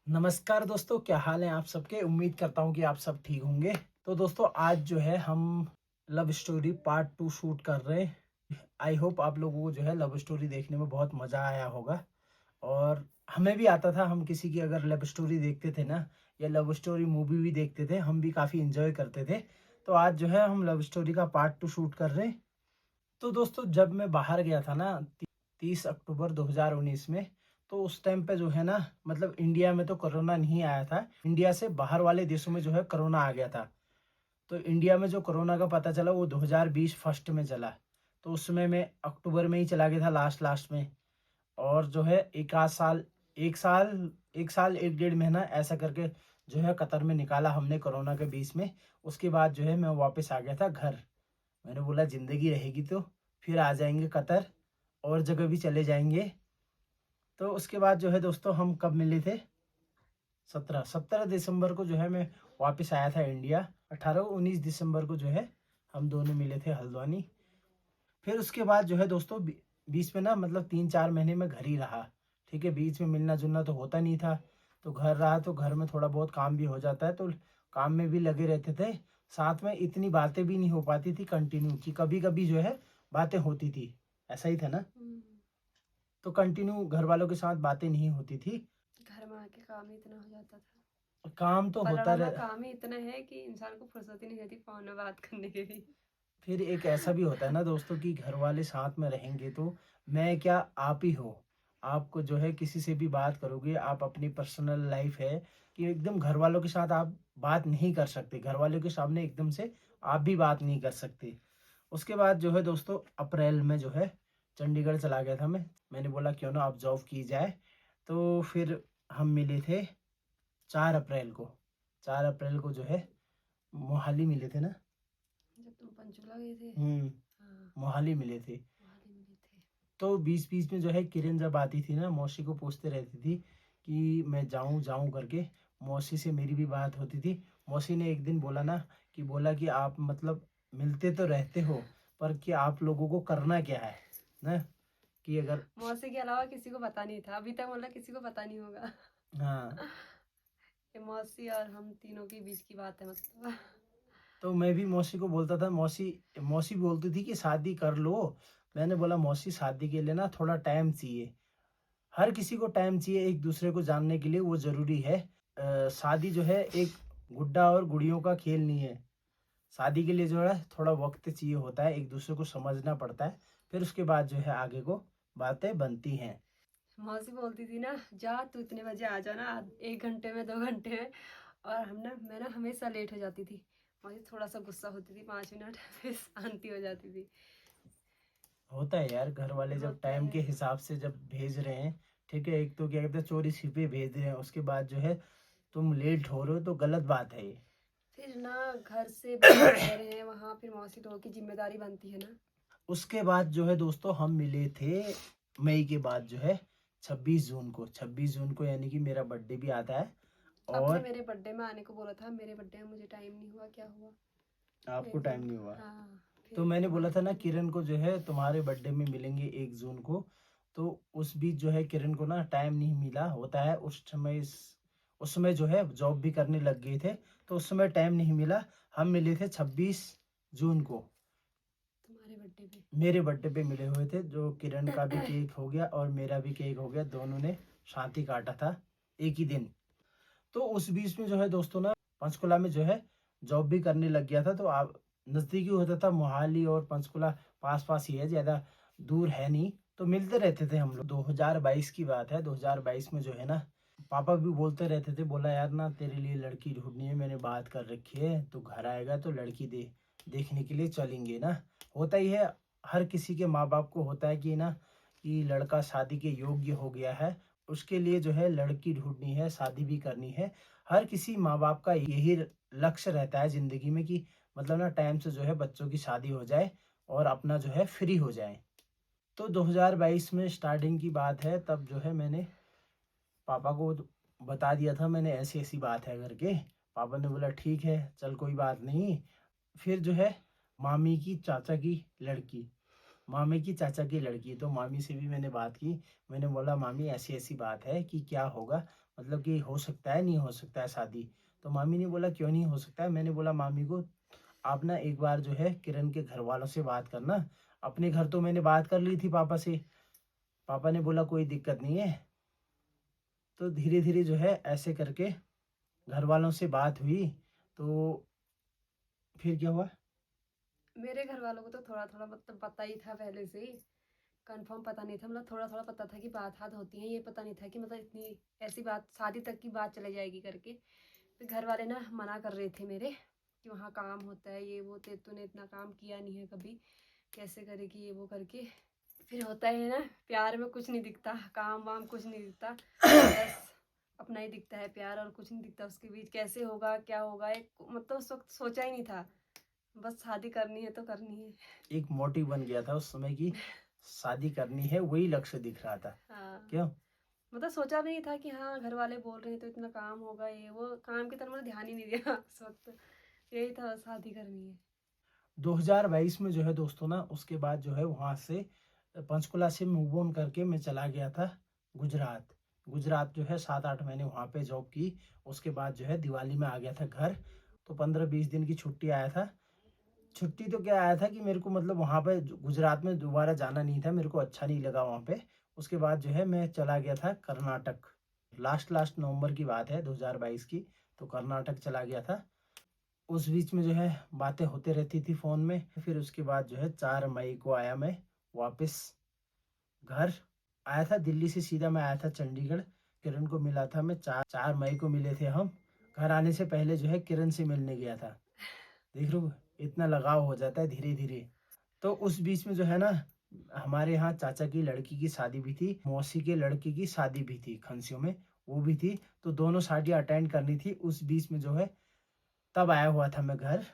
नमस्कार दोस्तों, क्या हाल है आप सबके। उम्मीद करता हूँ कि आप सब ठीक होंगे। तो दोस्तों आज जो है हम लव स्टोरी पार्ट 2 शूट कर रहे हैं। आई होप आप लोगों को जो है लव स्टोरी देखने में बहुत मज़ा आया होगा। और हमें भी आता था, हम किसी की अगर लव स्टोरी देखते थे ना, या लव स्टोरी मूवी भी देखते थे, हम भी काफ़ी इंजॉय करते थे। तो आज जो है हम लव स्टोरी का पार्ट 2 शूट कर रहे हैं। तो दोस्तों जब मैं बाहर गया था ना 30 अक्टूबर 2019 में, तो उस टाइम पे जो है ना, मतलब इंडिया में तो कोरोना नहीं आया था। इंडिया से बाहर वाले देशों में जो है कोरोना आ गया था। तो इंडिया में जो कोरोना का पता चला वो 2020 फर्स्ट में चला। तो उसमें मैं अक्टूबर में ही चला गया था, लास्ट लास्ट में। और जो है एक आध साल, एक साल 1 डेढ़ महीना ऐसा करके जो है कतर में निकाला हमने कोरोना के बीच में। उसके बाद जो है मैं वापस आ गया था घर। मैंने बोला ज़िंदगी रहेगी तो फिर आ जाएँगे कतर, और जगह भी चले जाएँगे। तो उसके बाद जो है दोस्तों हम कब मिले थे? 17 दिसंबर को जो है मैं वापस आया था इंडिया। 18-19 दिसंबर को जो है हम दोनों मिले थे हल्द्वानी। फिर उसके बाद जो है दोस्तों बीच में ना, मतलब 3-4 महीने में घर ही रहा। ठीक है, बीच में मिलना-जुलना तो होता नहीं था। तो घर रहा तो घर में थोड़ा बहुत काम भी हो जाता है, तो काम में भी लगे रहते थे। साथ में इतनी बातें भी नहीं हो पाती थी कंटिन्यू, कि कभी-कभी जो है बातें होती थी। ऐसा ही था ना? तो कंटिन्यू घर वालों के साथ बातें नहीं होती थी। घर में आके काम ही इतना हो जाता था। काम तो होता पलड़ा रह काम ही इतना है कि इंसान को फुर्सत ही नहीं रहती फोन में बात करने की भी। फिर एक ऐसा भी होता है ना दोस्तों, कि घर वाले साथ में रहेंगे तो मैं क्या, आप ही हो। आपको जो है किसी से भी बात करोगे, आप अपनी पर्सनल लाइफ है कि एकदम घर वालों के साथ आप बात नहीं कर सकते। घर वालों के सामने एकदम से आप भी बात नहीं कर सकते। उसके बाद जो है दोस्तों अप्रैल में जो है चंडीगढ़ चला गया था मैं। मैंने बोला क्यों ना अब जॉब की जाए। तो फिर हम मिले थे 4 अप्रैल को। 4 अप्रैल को जो है मोहाली मिले थे ना। जब तुम पंचकुला गए थे। हम्म। हाँ, मोहाली मिले थे। वहाँ भी मिले थे। तो बीच बीच में जो है किरण जब आती थी ना, मौसी को पूछते रहती थी कि मैं जाऊं जाऊं करके। मौसी से मेरी भी बात होती थी। मौसी ने एक दिन बोला ना, कि बोला कि आप मतलब मिलते तो रहते हो, पर कि आप लोगों को करना क्या है ना, कि अगर। मौसी के अलावा किसी को पता नहीं था अभी तक, मतलब किसी को पता नहीं होगा। हाँ। ये मौसी और हम तीनों के बीच की बात है मतलब। तो मैं भी मौसी को बोलता था, मौसी मौसी बोलती थी कि शादी कर लो। मैंने बोला मौसी शादी के लिए ना थोड़ा टाइम चाहिए। हर किसी को टाइम चाहिए एक दूसरे को जानने के लिए, वो ज़रूरी है। शादी जो है एक गुड्डा और गुड़ियों का खेल नहीं है। शादी के लिए जो है थोड़ा वक्त चाहिए होता है, एक दूसरे को समझना पड़ता है। फिर उसके बाद जो है आगे को बातें बनती हैं। मौसी बोलती थी ना, जा तू इतने बजे आ जाना, 1 घंटे में 2 घंटे में। और मैं ना हमेशा लेट हो जाती थी। मौसी थोड़ा सा गुस्सा होती थी, 5 मिनट फिर शांति हो जाती थी। होता है यार, घर वाले जब होता टाइम है। के हिसाब से जब भेज रहे हैं। ठीक है, एक तो क्या कहते हैं चोरी छिपे भेज रहे हैं, उसके बाद जो है तुम लेट हो रहे हो तो गलत बात है ये। फिर ना घर से बाहर रह रहे हैं वहां, फिर मौसी लोगों की जिम्मेदारी बनती है ना। उसके बाद जो है दोस्तों हम मिले थे मई के बाद जो है 26 जून को। 26 जून को यानी कि मेरा बर्थडे भी आता है। आपने और मेरे बर्थडे में आने को बोला था, मेरे बर्थडे में मुझे टाइम नहीं हुआ, क्या हुआ? आपको एक टाइम दिन। नहीं हुआ। हाँ। तो फिर मैंने बोला तुम्हारे था ना बर्थडे में। किरण को जो है तुम्हारे बर्थडे में मिलेंगे 1 जून को। तो उस बीच जो है किरण को ना टाइम नहीं मिला होता है उस समय जो है जॉब भी करने लग गए थे। तो उस समय टाइम नहीं मिला। हम मिले थे 26 जून को। तुम्हारे बर्थडे पे। मेरे बर्थडे पे मिले हुए थे, जो किरण का भी केक हो गया और मेरा भी केक हो गया, दोनों ने साथ ही काटा था एक ही दिन। तो उस बीच में जो है दोस्तों ना पंचकुला में जो है जॉब भी करने लग गया था। तो आप नज़दीकी होता था, मोहाली और पंचकुला पास पास ही है, ज़्यादा दूर है नहीं। तो मिलते रहते थे हम लोग। 2022 की बात है। 2022 में जो है ना पापा भी बोलते रहते थे, बोला यार ना तेरे लिए लड़की ढूंढनी है, मैंने बात कर रखी है, तू घर आएगा तो लड़की देखने के लिए चलेंगे ना। होता ही है, हर किसी के माँ बाप को होता है कि ना, कि लड़का शादी के योग्य हो गया है, उसके लिए जो है लड़की ढूंढनी है, शादी भी करनी है। हर किसी माँ बाप का यही लक्ष्य रहता है ज़िंदगी में, कि मतलब ना टाइम से जो है बच्चों की शादी हो जाए और अपना जो है फ्री हो जाए। तो 2022 में स्टार्टिंग की बात है, तब जो है मैंने पापा को बता दिया था, मैंने ऐसी ऐसी बात है करके। पापा ने बोला ठीक है चल कोई बात नहीं। फिर जो है मामी की चाचा की लड़की, मामी की चाचा की लड़की, तो मामी से भी मैंने बात की। मैंने बोला मामी ऐसी ऐसी बात है कि क्या होगा। मतलब कि हो सकता है, नहीं हो सकता है शादी। तो मामी ने बोला क्यों नहीं हो सकता है। मैंने बोला मामी को आप ना एक बार जो है किरण के घर वालों से बात करना। अपने घर तो मैंने बात कर ली थी पापा से। पापा ने बोला कोई दिक्कत नहीं है। तो धीरे धीरे जो है ऐसे करके घर वालों से बात हुई। तो फिर क्या हुआ? मेरे घर वालों को तो थोड़ा थोड़ा मतलब पता ही था पहले से ही। कंफर्म पता नहीं था, मतलब थोड़ा थोड़ा पता था कि बात हाथ होती है, ये पता नहीं था कि मतलब इतनी ऐसी बात शादी तक की बात चले जाएगी करके। फिर घर वाले ना मना कर रहे थे मेरे कि वहाँ काम होता है, ये वो, तूने इतना काम किया नहीं है कभी, कैसे करेगी ये वो करके। फिर होता है ना, प्यार में कुछ नहीं दिखता, काम वाम कुछ नहीं दिखता, बस अपना ही दिखता है प्यार, और कुछ नहीं दिखता उसके बीच। कैसे होगा क्या होगा, एक मतलब उस वक्त सोचा ही नहीं था, बस शादी करनी है तो करनी है। एक मोटिव बन गया था उस समय की शादी करनी है, वही लक्ष्य दिख रहा था। हाँ, क्यों? मतलब सोचा भी नहीं था कि हाँ घर वाले बोल रहे हैं तो इतना काम होगा, ये वो, काम की तरफ मैंने ध्यान ही नहीं दिया उस वक्त। यही था, बस शादी करनी है। 2022 में जो है दोस्तों ना, उसके बाद जो है वहाँ से पंचकुला से मूव ऑन करके मैं चला गया था गुजरात। गुजरात जो है 7-8 महीने वहाँ पे जॉब की। उसके बाद जो है दिवाली में आ गया था घर। तो 15-20 दिन की छुट्टी आया था। छुट्टी तो क्या आया था कि मेरे को मतलब वहाँ पे गुजरात में दोबारा जाना नहीं था, मेरे को अच्छा नहीं लगा वहाँ पे। उसके बाद जो है मैं चला गया था कर्नाटक। लास्ट लास्ट नवंबर की बात है 2022 की। तो कर्नाटक चला गया था। उस बीच में जो है बातें होते रहती थी फ़ोन में। फिर उसके बाद जो है 4 मई को आया मैं वापस घर। आया था दिल्ली से सीधा मैं आया था चंडीगढ़। किरण को मिला था मैं 4 मई को मिले थे हम। घर आने से पहले जो है किरण से मिलने गया था। देख रहे हो, इतना लगाव हो जाता है धीरे धीरे। तो उस बीच में जो है ना, हमारे यहाँ चाचा की लड़की की शादी भी थी, मौसी के लड़के की शादी भी थी खंसियों में, वो भी थी। तो दोनों शादियाँ अटेंड करनी थी। उस बीच में जो है तब आया हुआ था मैं घर।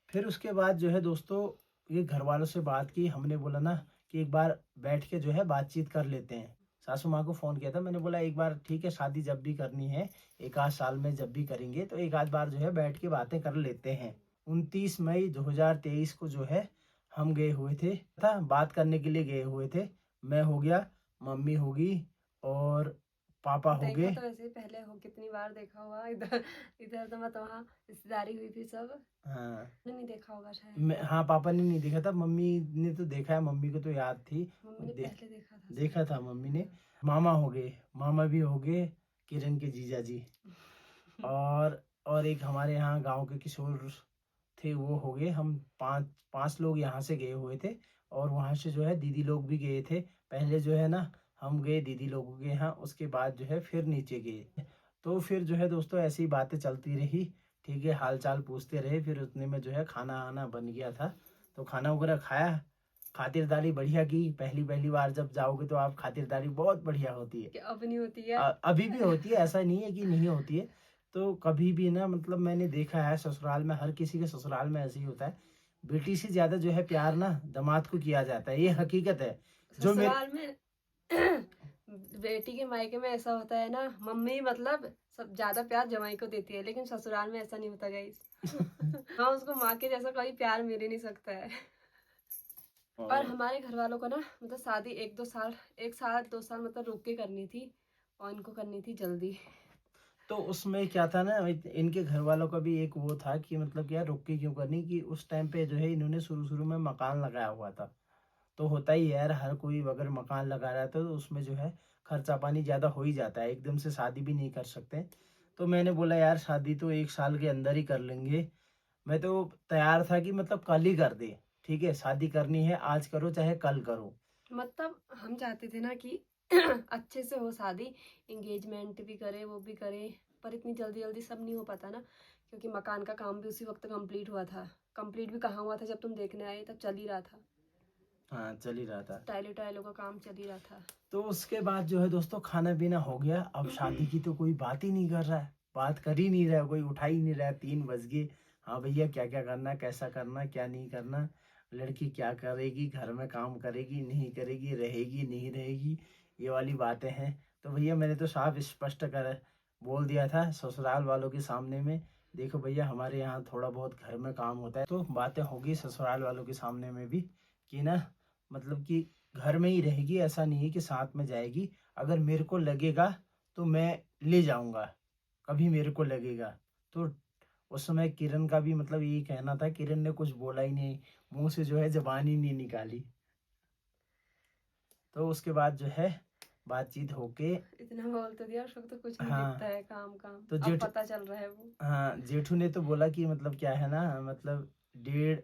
फिर उसके बाद जो है दोस्तों, ये घर वालों से बात की। हमने बोला ना कि एक बार बैठ के जो है बातचीत कर लेते हैं। सासू माँ को फ़ोन किया था, मैंने बोला एक बार ठीक है, शादी जब भी करनी है, एक आध साल में जब भी करेंगे तो एक आध बार जो है बैठ के बातें कर लेते हैं। 29 मई 2023 को जो है हम गए हुए थे, था बात करने के लिए गए हुए थे। मैं हो गया, मम्मी होगी और पापा हो देखा गए। तो वैसे ही पहले हो, कितनी बार देखा हुआ इधर। इधर तो मत, वहाँ रिश्तेदारी हुई थी सब, हाँ, नहीं देखा होगा शायद। हाँ, पापा ने नहीं देखा था, मम्मी ने तो देखा है। मम्मी को तो याद थी। मम्मी ने देख पहले देखा था देखा शायद। था मम्मी ने। मामा हो गए, मामा भी हो गए, किरण के जीजा जी। और एक हमारे यहाँ गांव के किशोर थे, वो हो गए। हम पांच पांच लोग यहाँ से गए हुए थे। और वहाँ से जो है दीदी लोग भी गए थे। पहले जो है ना हम गए दीदी लोगों के यहाँ, उसके बाद जो है फिर नीचे गए। तो फिर जो है दोस्तों ऐसी ही बातें चलती रही। ठीक है, हाल चाल पूछते रहे। फिर उतने में जो है खाना आना बन गया था। तो खाना वगैरह खाया, खातिरदारी बढ़िया की। पहली पहली बार जब जाओगे तो आप खातिरदारी बहुत बढ़िया होती है। कि अब नहीं होती है। अभी भी होती है, ऐसा नहीं है कि नहीं होती है। तो कभी भी ना, मतलब मैंने देखा है ससुराल में, हर किसी के ससुराल में ऐसे ही होता है। बेटी से ज्यादा जो है प्यार ना दामाद को किया जाता है, ये हकीकत है। जो मेरे ससुराल में बेटी के मायके में ऐसा होता है ना, मम्मी मतलब सब ज्यादा प्यार जमाई को देती है, लेकिन ससुराल में ऐसा नहीं होता गाइस। हाँ, उसको माँ के जैसा कोई प्यार मिल ही नहीं सकता है। और हमारे घर वालों को ना मतलब शादी 1-2 साल, 1 साल 2 साल मतलब रुक के करनी थी, और इनको करनी थी जल्दी। तो उसमें क्या था ना, इनके घर वालों का भी एक वो था कि मतलब क्या रुक के क्यों करनी, कि उस टाइम पे जो है इन्होंने शुरू शुरू में मकान लगाया हुआ था। तो होता ही है यार, हर कोई अगर मकान लगा रहा है तो उसमें जो है खर्चा पानी ज़्यादा हो ही जाता है, एकदम से शादी भी नहीं कर सकते। तो मैंने बोला यार शादी तो 1 साल के अंदर ही कर लेंगे। मैं तो तैयार था कि मतलब कल ही कर दे। ठीक है, शादी करनी है आज करो चाहे कल करो। मतलब हम चाहते थे ना कि अच्छे से हो शादी, एंगेजमेंट भी करे वो भी करे, पर इतनी जल्दी जल्दी सब नहीं हो पाता ना, क्योंकि मकान का काम भी उसी वक्त कंप्लीट हुआ था। कंप्लीट भी कहाँ हुआ था, जब तुम देखने आए तब चल ही रहा था, हाँ, चल ही रहा था। टाइलों टाइलों का काम चल ही रहा था। तो उसके बाद जो है दोस्तों खाना पीना हो गया। अब शादी की तो कोई बात ही नहीं कर रहा है, बात कर ही नहीं रहा है, कोई उठा ही नहीं रहा है। 3 बज गए। हाँ भैया, क्या क्या करना, कैसा करना, क्या नहीं करना, लड़की क्या करेगी, घर में काम करेगी नहीं करेगी, रहेगी नहीं रहेगी, ये वाली बातें हैं। तो भैया मैंने तो साफ स्पष्ट कर बोल दिया था ससुराल वालों के सामने में, देखो भैया हमारे यहाँ थोड़ा बहुत घर में काम होता है। तो बातें होगी ससुराल वालों के सामने में भी कि ना, मतलब कि घर में ही रहेगी, ऐसा नहीं है कि साथ में जाएगी। अगर मेरे को लगेगा तो मैं ले जाऊंगा, कभी मेरे को लगेगा। तो उस समय किरण का भी मतलब यही कहना था, किरण ने कुछ बोला ही नहीं, मुंह से जो है जबान ही नहीं निकाली। तो उसके बाद जो है बातचीत होके, इतना बोल तो दिया, उसको तो कुछ नहीं दिखता हाँ, है, काम काम तो अब जेठ पता चल रहा है वो। हाँ, जेठू ने तो बोला कि मतलब क्या है ना, मतलब डेढ़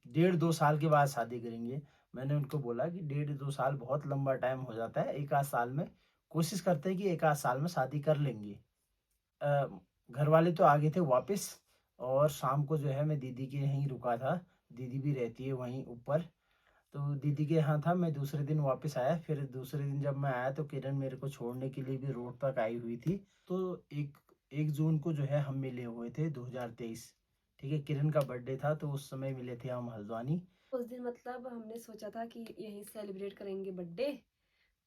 डेढ़ 2 साल के बाद शादी करेंगे। मैंने उनको बोला कि 1.5-2 साल बहुत लंबा टाइम हो जाता है, एक आध साल में कोशिश करते हैं कि एक आध साल में शादी कर लेंगे। अ, घर वाले तो आ गए थे वापस, और शाम को जो है मैं दीदी के यहीं रुका था। दीदी भी रहती है वहीं ऊपर, तो दीदी के यहाँ था। मैं दूसरे दिन वापस आया, फिर दूसरे दिन जब मैं आया तो किरण मेरे को छोड़ने के लिए भी रोड तक आई हुई थी। तो एक 1 जून को जो है हम मिले हुए थे 2023। ठीक है, किरण का बर्थडे था तो उस समय मिले थे हम हल्द्वानी। उस दिन मतलब हमने सोचा था कि यहीं सेलिब्रेट करेंगे बर्थडे,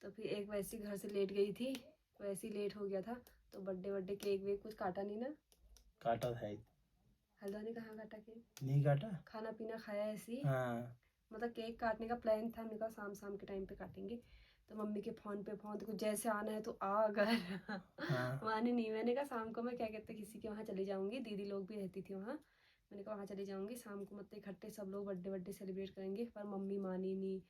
तो फिर एक वैसी घर से लेट गई थी, वैसे ही लेट हो गया था, तो बर्थडे बर्थडे केक वेक कुछ काटा नहीं ना। काटा था हल्द्वानी कहाँ काटा केक, नहीं काटा। खाना पीना खाया ऐसे ही। हाँ मतलब केक काटने का प्लान था, हमने कहा शाम शाम के टाइम पे काटेंगे। तो मम्मी के फोन पे फोन, तो जैसे आना है तो आ घर। हाँ। माने नहीं, मैंने कहा शाम को मैं क्या कहते किसी के वहाँ चली जाऊंगी, दीदी लोग भी रहती थी वहाँ। मैंने कहा वहाँ चली जाऊंगी शाम को, मतलब इकट्ठे सब लोग बर्थडे बर्थडे सेलिब्रेट करेंगे, पर मम्मी मानी नहीं।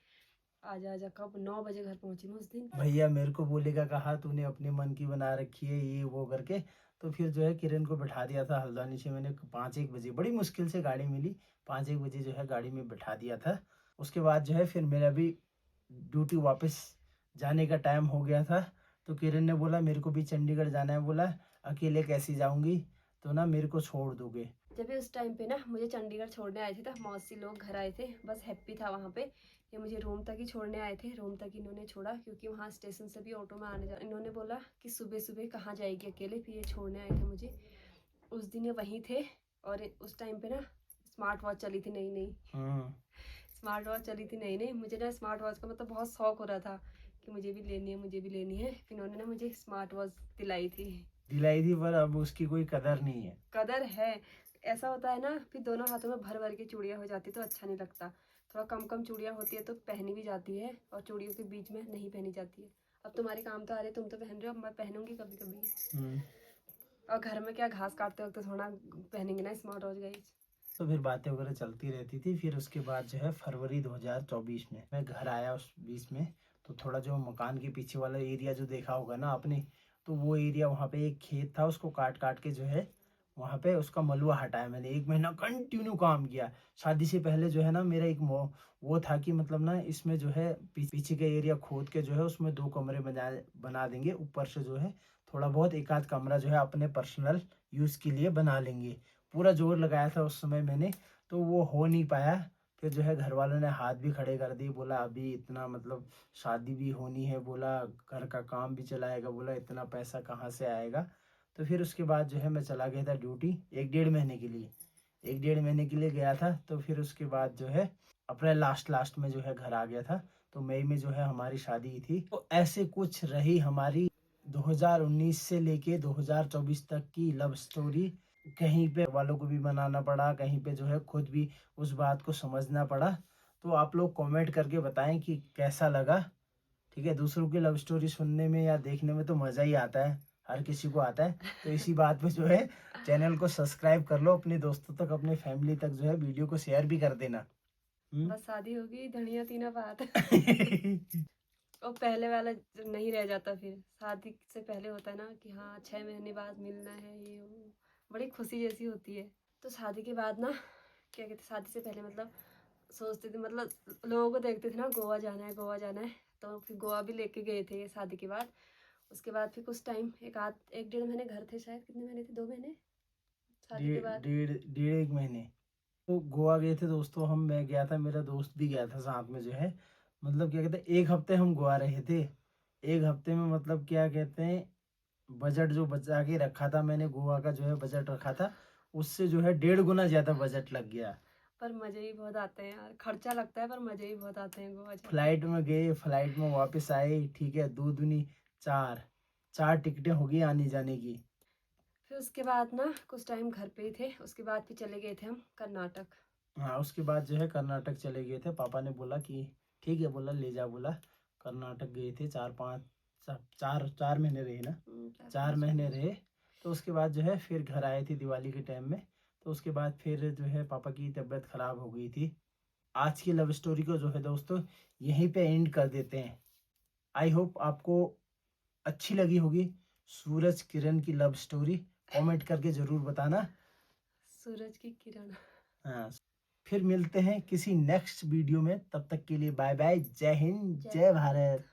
आजा आजा, कब 9 बजे घर पहुंची मैं उस दिन। भैया मेरे को बोलेगा कहा तूने अपने मन की बना रखी है ये वो करके। तो फिर जो है किरण को बिठा दिया था हल्द्वानी से मैंने 5-1 बजे, बड़ी मुश्किल से गाड़ी मिली। 5-1 बजे जो है गाड़ी में बिठा दिया था। उसके बाद जो है फिर मेरा भी ड्यूटी वापस जाने का टाइम हो गया था। तो किरण ने बोला मेरे को भी चंडीगढ़ जाना है, बोला अकेले कैसी जाऊंगी, तो ना मेरे को छोड़ दोगे। जब भी उस टाइम पे ना मुझे चंडीगढ़ छोड़ने आए थे, तब मौसी लोग घर आए थे, बस हैप्पी था वहाँ पे। ये मुझे रूम तक ही छोड़ने आए थे, रूम तक इन्होंने छोड़ा, क्योंकि वहाँ स्टेशन से भी ऑटो में आने जा, इन्होंने बोला कि सुबह सुबह कहाँ जाएगी अकेले, फिर ये छोड़ने आए थे मुझे। उस दिन ये वहीं थे, और उस टाइम पे ना स्मार्ट वॉच चली थी नई नई। स्मार्ट वॉच चली थी नई नई, मुझे ना स्मार्ट वॉच का मतलब बहुत शौक हो रहा था कि मुझे भी लेनी है, मुझे भी लेनी है। फिर इन्होंने ना मुझे स्मार्ट वॉच दिलाई थी, पर अब उसकी कोई कदर नहीं है। कदर है। ऐसा होता है ना, फिर दोनों हाथों में भर भर के चूड़ियाँ हो जाती तो अच्छा नहीं लगता। थोड़ा कम कम चूड़ियाँ होती है तो पहनी भी जाती है, और चूड़ियों के बीच में नहीं पहनी जाती है। अब तुम्हारे काम तो आ रहे, तुम तो पहन रहे हो, अब मैं पहनूंगी कभी कभी। और घर में क्या घास काटते वक्त तो थोड़ा पहनेंगे ना स्मार्ट वॉच गई। तो फिर बातें वगैरह चलती रहती थी। फिर उसके बाद जो है फरवरी 2024 में मैं घर आया उस बीच में। तो थोड़ा जो मकान के पीछे वाला एरिया जो देखा होगा ना आपने, तो वो एरिया वहाँ पे एक खेत था, उसको काट काट के जो है वहाँ पे उसका मलबा हटाया मैंने। 1 महीना कंटिन्यू काम किया। शादी से पहले जो है ना मेरा एक वो था कि मतलब ना इसमें जो है पीछे का एरिया खोद के जो है उसमें 2 कमरे बना देंगे। ऊपर से जो है थोड़ा बहुत एक आध कमरा जो है अपने पर्सनल यूज़ के लिए बना लेंगे। पूरा जोर लगाया था उस समय मैंने, तो वो हो नहीं पाया। फिर जो है घर वालों ने हाथ भी खड़े कर दिए, बोला अभी इतना मतलब शादी भी होनी है, बोला घर का काम भी चलाएगा, बोला इतना पैसा कहाँ से आएगा। तो फिर उसके बाद जो है मैं चला गया था ड्यूटी 1-1.5 महीने के लिए। 1-1.5 महीने के लिए गया था। तो फिर उसके बाद जो है अप्रैल लास्ट लास्ट में जो है घर आ गया था। तो मई में जो है हमारी शादी थी। तो ऐसे कुछ रही हमारी 2019 से लेके 2024 तक की लव स्टोरी। कहीं पे वालों को भी मनाना पड़ा, कहीं पे जो है खुद भी उस बात को समझना पड़ा। तो आप लोग कमेंट करके बताएं कि कैसा लगा। ठीक है, दूसरों की लव स्टोरी सुनने में या देखने में तो मज़ा ही आता है, हर किसी को आता है। तो इसी बात पे जो है चैनल को सब्सक्राइब कर लो, अपने दोस्तों तक अपने फैमिली तक जो है वीडियो को शेयर भी कर देना। बस शादी होगी, धनिया तीना बात। और पहले वाला नहीं रह जाता, फिर शादी से पहले होता है ना कि हाँ 6 महीने बाद मिलना है, ये वो बड़ी खुशी जैसी होती है। तो शादी के बाद ना, क्या कहते, शादी से पहले मतलब सोचते थे, मतलब लोगों को देखते थे ना गोवा जाना है गोवा जाना है, तो फिर गोवा भी लेके गए थे शादी के बाद। उसके बाद फिर कुछ टाइम, एक 1.5 महीने घर थे शायद, कितने महीने थे, 2 महीने शादी के डेढ़ बाद। डेढ़ डेढ़ 1 महीने। तो गोवा गए थे दोस्तों हम, मैं गया था, मेरा दोस्त भी गया था साथ में जो है। मतलब क्या कहते हैं 1 हफ्ते हम गोवा रहे थे। 1 हफ्ते में मतलब क्या कहते हैं बजट जो बचा के रखा था मैंने, गोवा का जो है बजट रखा था, उससे जो है 1.5 गुना ज्यादा बजट लग गया। पर मजे ही बहुत आते हैं यार, खर्चा लगता है पर मजे ही बहुत आते हैं गोवा जाके। फ्लाइट में गए, फ्लाइट में वापस आए, ठीक है, दो दूनी चार, 4 टिकटें हो गई आने जाने की। फिर उसके बाद ना कुछ टाइम घर पे ही थे, उसके बाद फिर चले गए थे हम कर्नाटक। हाँ, उसके बाद जो है कर्नाटक चले गए थे। पापा ने बोला कि ठीक है, बोला ले जा, बोला कर्नाटक गए थे 4-5 सब 4 महीने रहे ना, 4 महीने रहे। तो उसके बाद जो है फिर घर आए थे दिवाली के टाइम में। तो उसके बाद फिर जो है पापा की तबीयत खराब हो गई थी। आज की लव स्टोरी को जो है दोस्तों यहीं पे एंड कर देते हैं। आई होप आपको अच्छी लगी होगी सूरज किरण की लव स्टोरी। कमेंट करके जरूर बताना। सूरज की किरण। हाँ, फिर मिलते हैं किसी नेक्स्ट वीडियो में। तब तक के लिए बाय बाय, जय हिंद, जय जय भारत।